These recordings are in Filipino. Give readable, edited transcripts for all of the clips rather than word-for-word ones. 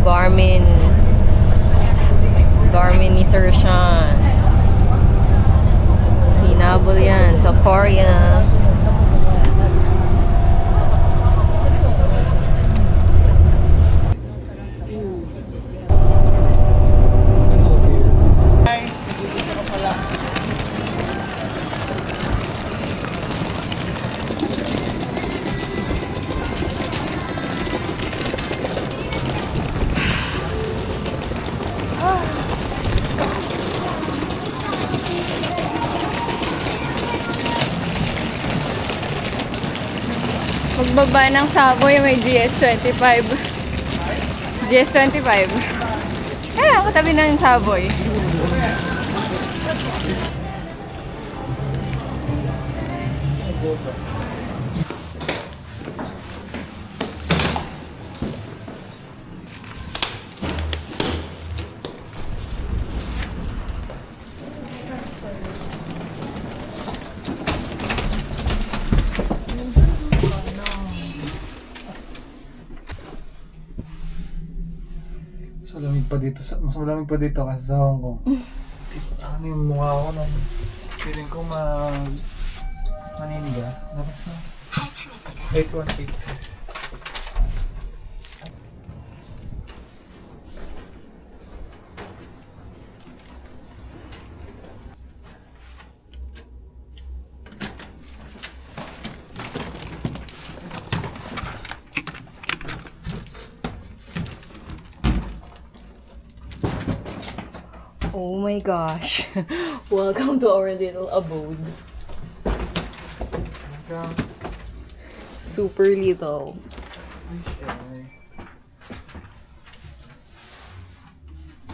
Garmin. Garmin ni Sir Sean. Hinabol yan sa Korea. Pagbaba ng Savoy, may GS25. GS25. Eh, katabi ng Savoy. Malamig pa dito, mas malamig pa dito kasi sa Hong Kong. Ano yung mukha ko nung feeling ko maninigas. Tapos na 818. Oh my gosh. Welcome to our little abode. Super little.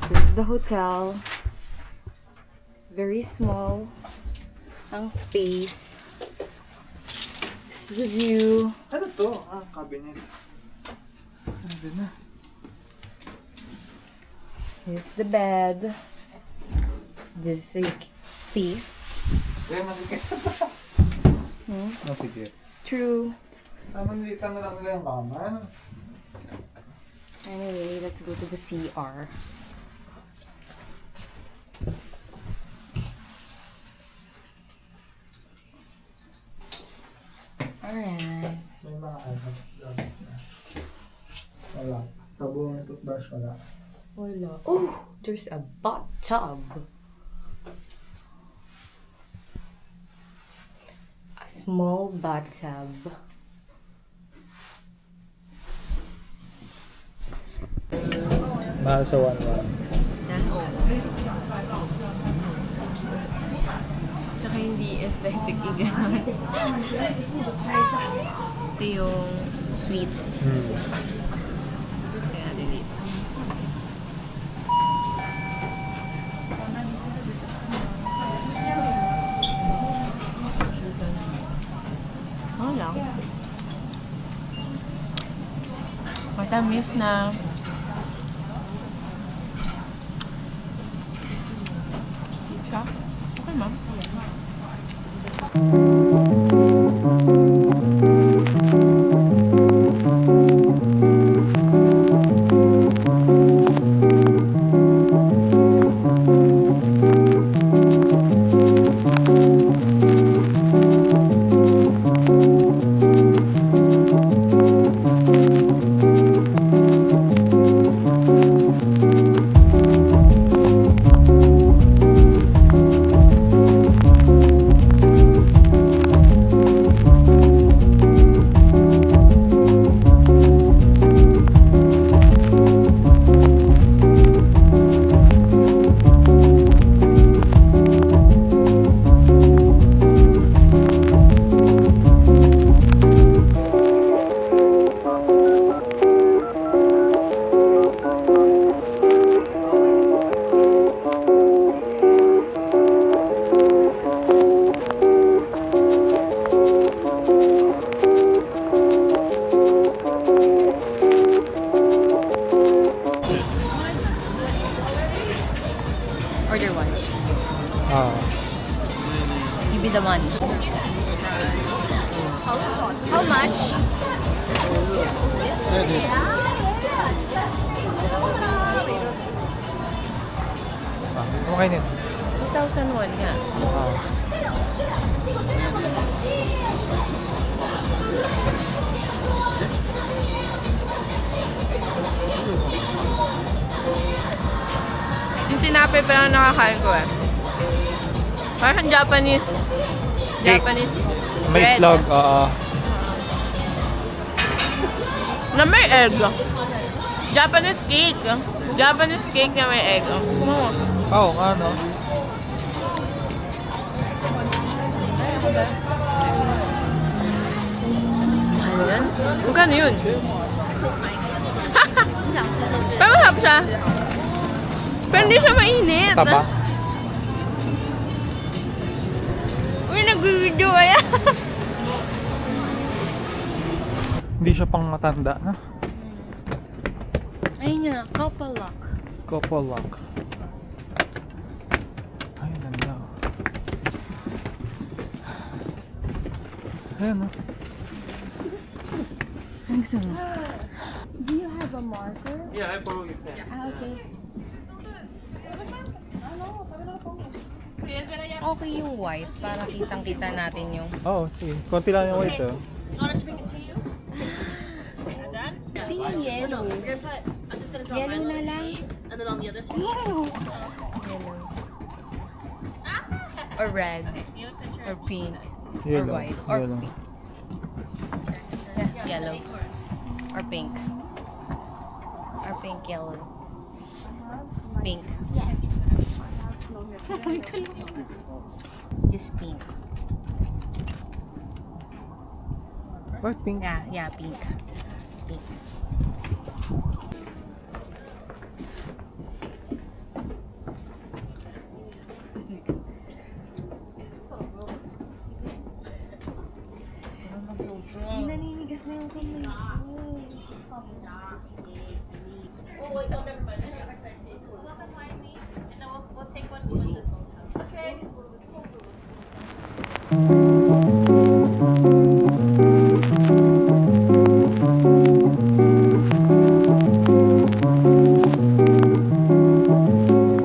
This is the hotel. Very small. Ang space. This is the view. Ano to? Cabinet. Ano na? This is the bed. This is a safe. Eh, masikip. Masikip. True. Manilitan na lang nila yung kama. Anyway, let's go to the CR. Alright. May mga wala. Tabo ng toothbrush wala. Wala. Oh! There's a bathtub. A small bathtub. Mahal sa 1-1. Oh. Tsaka hindi aesthetic i-ganon. Ito yung suite. Kaya delete. Oh lang. Matamis na. Siya? Okay, ma'am. Order one. Give me the money. How much? kainin? 2001 nga. Ah. Yung tinapay pa lang nakakain ko eh. Parang Japanese. Cake. Japanese May bread. itlog, Na may egg. Japanese cake. Japanese cake na may egg. Oh. Oo, nga no. Ano yan? Magkano yun? Pero masarap siya. Pero hindi siya mainit. Taba. Uy, nag-video kaya. Hindi siya pang matanda, ha? Ayun nga, couple lock. Couple lock. Ay, ganda. Ayan, oh. Ang gusto mo? Do you have a marker? Yeah, I borrow your pen. Okay. Okay yung white para kitang-kita natin yung... Oo, sige. Konti lang yung white, oh. Hindi yung yellow. Yellow na lang. Yellow. Or red. Or pink. Yellow. Or white. Or Yellow. pink. Yeah, yellow. Or pink. Or pink, yellow. Pink. Just pink. What, pink? Yeah, pink. Pink. Naninigas na yung kamay ko.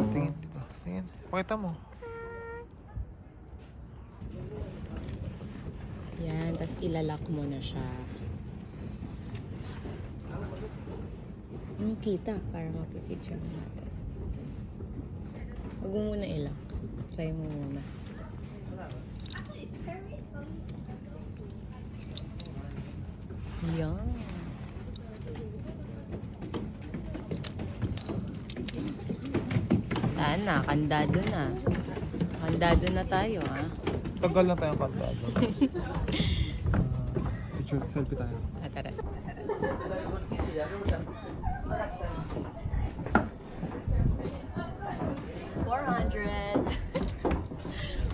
Tingin dito. Tingin. Pakita mo. Yan, tapos ilalak mo na siya. Yung kita para mapipicture natin. Huwag mo muna ilak. Try mo muna. Yan. Saan na? Kandado na. Kandado na tayo, ha? Tagal lang tayong kanta. Picture, selfie tayo. Tara.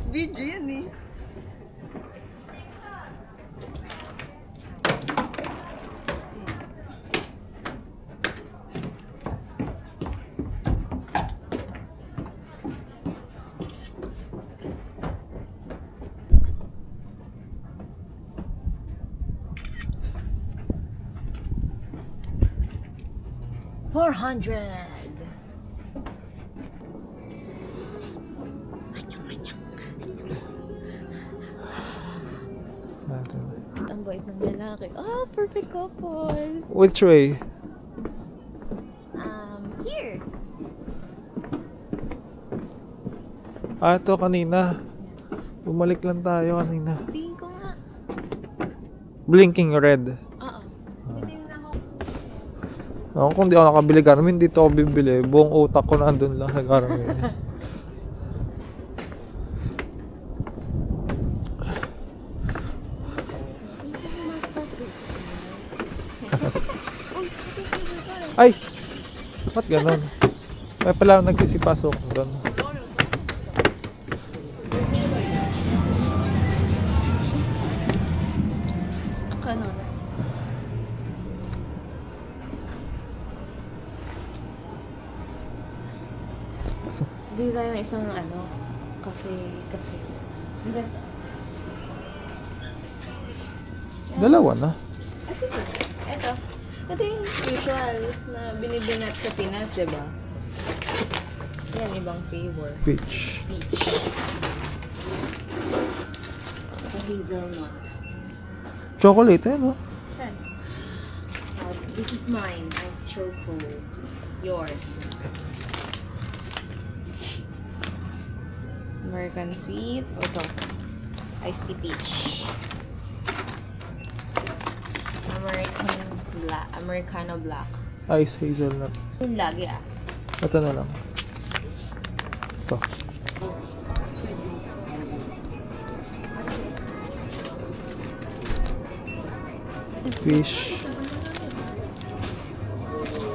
Video yun eh. $400. Natin. Ang bait ng lalaki. Oh, perfect couple. Which way? Here. Ah, ito kanina. Bumalik lang tayo kanina. Tingin ko nga. Blinking red. Oo. Ako, kung di ako nakabili Garmin, dito ako bibili. Buong utak ko nandun lang sa Garmin. Ay! Ba't ganun? May pala nagsisipasok doon. Kanon. Bili tayo ng isang cafe. Dalawa na. Ah, sige. Ito. Ito yung usual na binibinat sa Pinas, di ba? Yan, ibang flavor. Peach. Peach. Hazelnut. Chocolate, eh, no? Saan? This is mine. Ice choco. Yours. American sweet. O ito. Iced tea peach. Americano black. Ice hazelnut. Yung lagi ah. Ito na lang. Ito. Fish.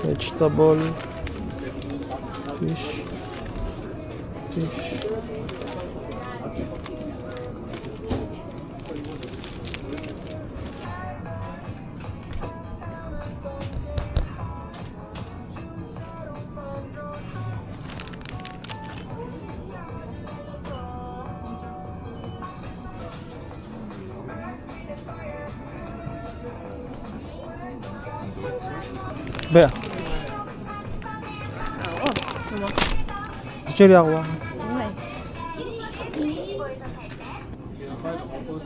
Vegetable. Fish. Fish. Bea, Oo. Ano? cherry ako. Okay.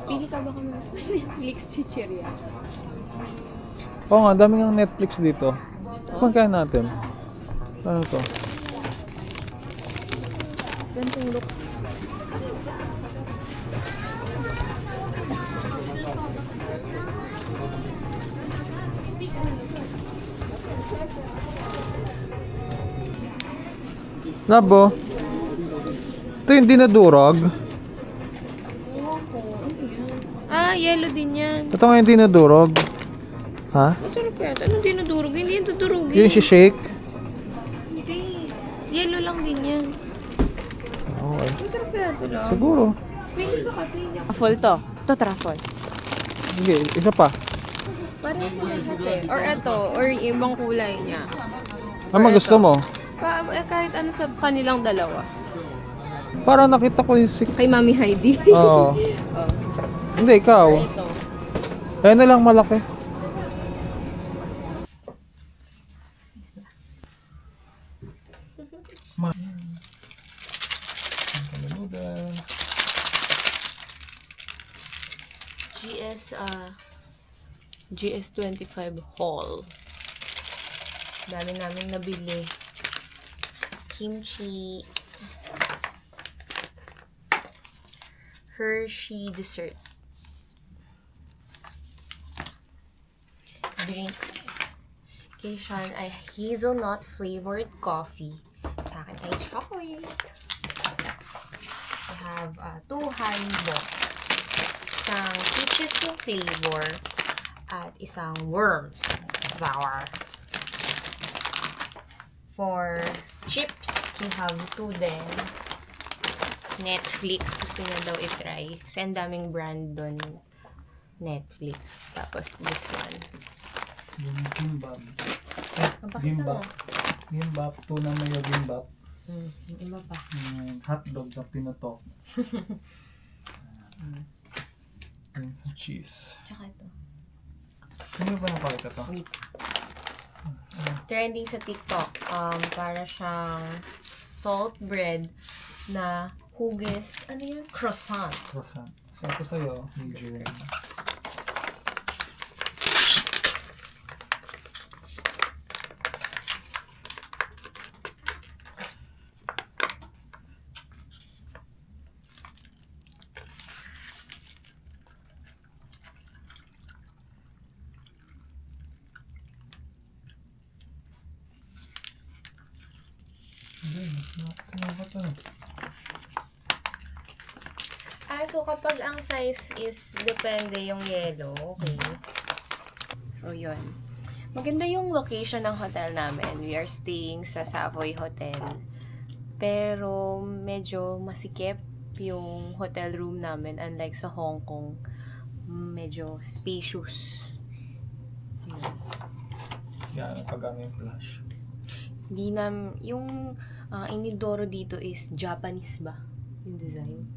Pili ka ba kami sa Netflix chichirya? Oo nga, dami ng Netflix dito. Magkain natin. Ano to? Gantong look. Labo. Ito yung dinadurog. Ah, yellow din yan. Ito nga yung dinadurog. Ha? Masarap yata. Anong dinudurog? Hindi yung tudurugin. Yung shake. Hindi. Yellow lang din yan. Okay. Masarap yata lang. Siguro. Pili ka kasi. Truffle to. Ito truffle. Sige, isa pa. Parang sa lahat eh. Or ito. Or ibang kulay niya. Ano gusto mo? Kahit ano sa kanilang dalawa. Para nakita ko yung Kay Mami Heidi. Oo. Hindi, ikaw. Ito. Ayan na lang malaki. GS25 haul. Dami namin nabili. Kimchi. Hershey dessert. Drinks. Kay Sean ay hazelnut flavored coffee. Sa akin ay chocolate. I have two Haribo. Isang peaches yung flavor at isang worms sour. For chips, we have two din. Netflix, gusto niya daw i-try. Kasi ang daming brand doon. Netflix. Tapos this one. Gimbap. Mapakita mo. Gimbap. Tuna mayo gimbap. Yung iba pa. Hotdog na pinutok. Ayan sa cheese. Tsaka ito. Ano ba napakita to? Wheat. Trending sa TikTok. Para siyang salt bread na hugis. Ano yun? Croissant. Croissant. So ito sa'yo, medium. So kapag ang size is depende yung yellow, okay. So yun. Maganda yung location ng hotel namin. We are staying sa Savoy Hotel. Pero medyo masikip yung hotel room namin, unlike sa Hong Kong. Medyo spacious. Yan, pagano yung flash. Hindi na, yung inidoro dito is Japanese ba? Yung design.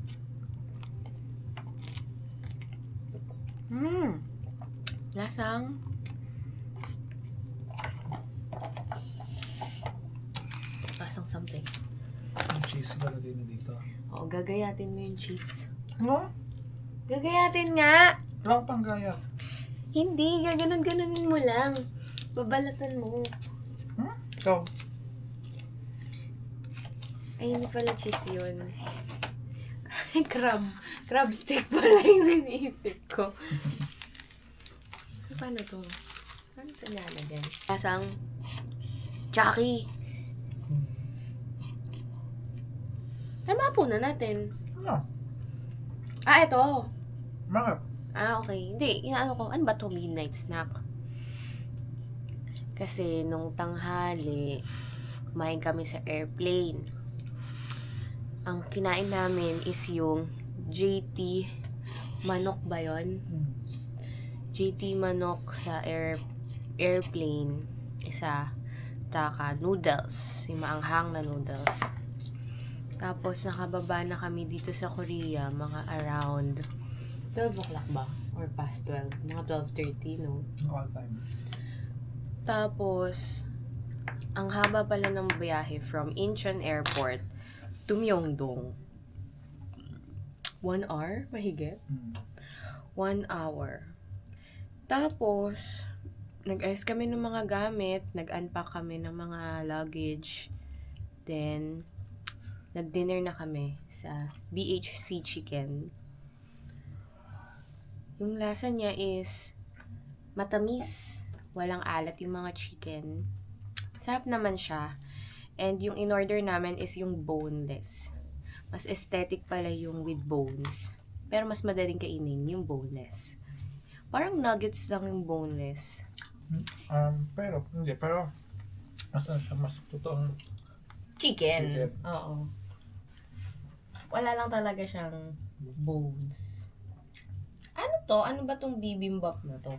Lasang something. Yung cheese pala din na dito. Oo, gagayatin mo yung cheese. Ano? Gagayatin nga! Wala ko pang gaya. Hindi, gaganon-ganonin mo lang. Babalatan mo. Hmm? Ikaw? Ay, hindi pala cheese yun. Crab stick pala yung iniisip ko. So, paano to? Paano ito nalagyan? Lasang Chucky. Ano mapo na natin? Ano? Ah, ito. Bakit? Ah, okay. Hindi, inaano ko, ano ba to midnight snack? Kasi nung tanghali, kumain kami sa airplane. Ang kinain namin is yung JT manok ba yun? JT manok sa airplane. Isa. Taka noodles. Yung maanghang na noodles. Tapos nakababa na kami dito sa Korea. Mga around 12 o'clock ba? Or past 12? Mga 12:30, no? All time. Tapos, ang haba pala ng biyahe from Incheon Airport to Myeongdong. 1 hour? Mahigit? 1 hour. Tapos, nag-ayos kami ng mga gamit, nag-unpack kami ng mga luggage. Then, nag-dinner na kami sa BHC Chicken. Yung lasa niya is matamis. Walang alat yung mga chicken. Sarap naman siya. And yung in-order namin is yung boneless. Mas aesthetic pala yung with bones. Pero mas madaling kainin yung boneless. Parang nuggets lang yung boneless. Pero, hindi. Pero, mas totoong Chicken. Chicken. Oo. Wala lang talaga siyang bones. Ano to? Ano ba tong bibimbap na to?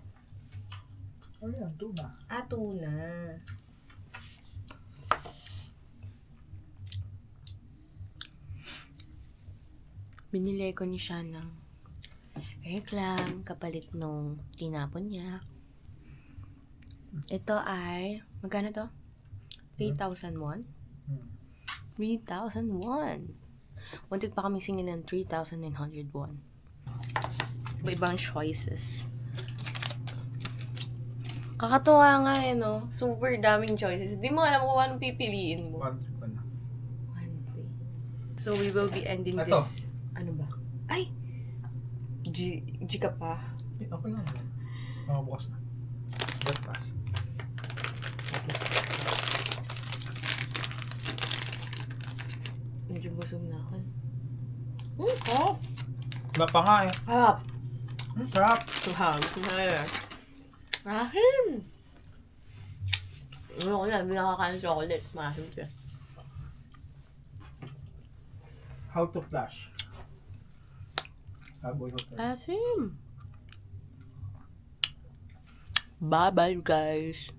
ano yan, tuna. Ah, tuna. Binili ko ni siya ng reklam kapalit nung tinapon niya. Ito ay, magkano to? 3,000 won? 3,000 won. Wanted pa kami singin ng 3,900 won. Iba-ibang choices. Kakatuwa nga eh, no? Super daming choices. Di mo alam kung anong pipiliin mo. 1 trip pa na. 1, 3. So, we will be ending Ito. this. Ano ba? Ay! G ka pa. Okay lang. Bukas na. That pass. Medyo busog na ako. Hop! Wala pa nga eh. Hop! Sarap. Hop! Rahim! Ano ko na, binakakain ng chocolate. Masim siya. How to flash. Boy hotel. Masim! Bye-bye, guys!